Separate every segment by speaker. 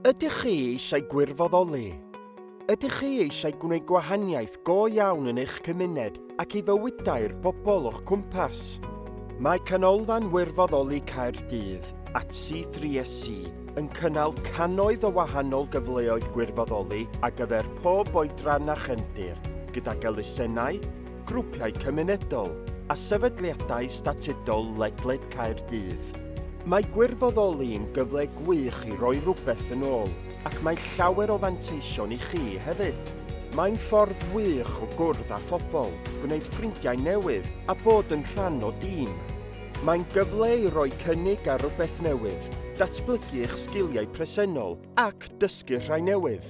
Speaker 1: Ydych chi eisiau gwirfoddoli? Ydych chi eisiau gwneud gwahaniaeth go iawn yn eich cymuned ac i fywydau'r bobl o'ch cwmpas? Mae Canolfan Wirfoddoli Caerdydd at C3SC yn cynnal cannoedd o wahanol gyfleoedd gwirfoddoli ar gyfer pob oedran a chefndir, gydag elusennau, grwpiau cymunedol a sefydliadau statudol ledled Caerdydd. Mae gwirfoddoli yn gyfle gwych i roi rhywbeth yn ôl, ac mae llawer o fanteision i chi hefyd. Mae'n ffordd wych o gwrdd â phobl, gwneud ffrindiau newydd a bod yn rhan o dîm. Mae'n gyfle i roi cynnig ar rhywbeth newydd, datblygu eich sgiliau presennol ac dysgu rhai newydd.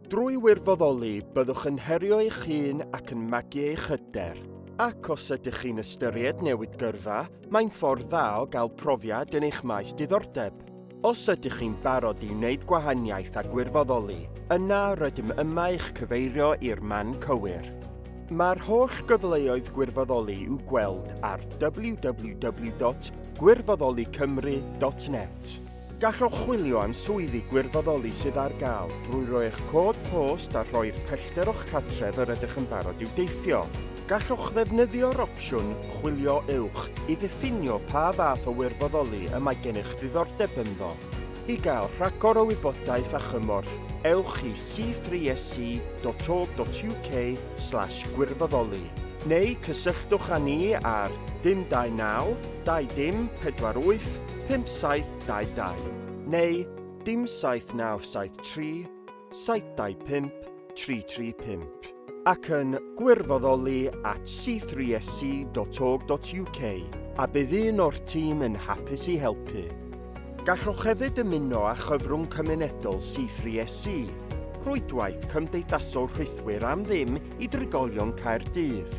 Speaker 1: Drwy wirfoddoli byddwch yn herio eich hun ac yn magu eich hyder. Ac os ydych chi'n ystyried newid gyrfa, mae'n ffordd dda o gael profiad yn eich maes diddordeb. Os ydych chi'n barod i wneud gwahaniaeth ag gwirfoddoli, yna rydym yma i'ch cyfeirio i'r man cywir. Mae'r holl gyfleoedd gwirfoddoli i'w gweld ar www.gwirfoddolicymru.net. Gallwch chwilio am swyddi gwirfoddoli sydd ar gael drwy roi eich cod post a rhoi'r pellter o'ch cartref yr ydych yn barod i'w deithio. Gallwch ddefnyddio'r opsiwn Chwilio Uwch i ddiffinio pa fath o wirfoddoli y mae gennych ddiddordeb ynddo. I gael rhagor o wybodaeth a chymorth, ewch i c3sc.org.uk/gwirfoddoli neu cysylltwch â ni ar 029 20 48 5722 neu 07973 725 335 ac yn gwirfoddoli@c3sc.org.uk a bydd un o'r tîm yn hapus i helpu. Gallwch hefyd ymuno â chyfrwng cymunedol C3SC, rhwydwaith cymdeithasol rhythwyr am ddim i drigolion Caerdydd.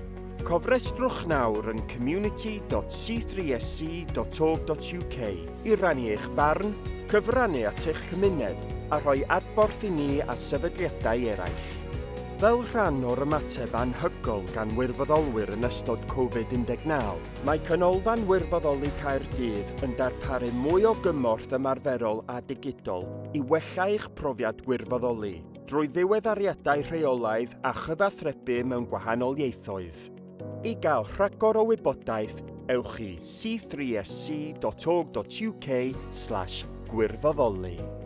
Speaker 1: Cofrestrwch nawr yn community.c3sc.org.uk i rannu eich barn, cyfrannu at eich cymuned a rhoi adborth i ni a sefydliadau eraill. Fel rhan o'r ymateb anhygol gan wirfoddolwyr yn ystod Covid-19, mae Canolfan Wirfoddoli Caerdydd yn darparu mwy o gymorth ymarferol a digidol i wella eich profiad gwirfoddoli drwy ddiweddariadau rheolaidd a chyfathrebu mewn gwahanol ieithoedd. I gael rhagor o wybodaeth, ewch i c3sc.org.uk/gwirfoddoli.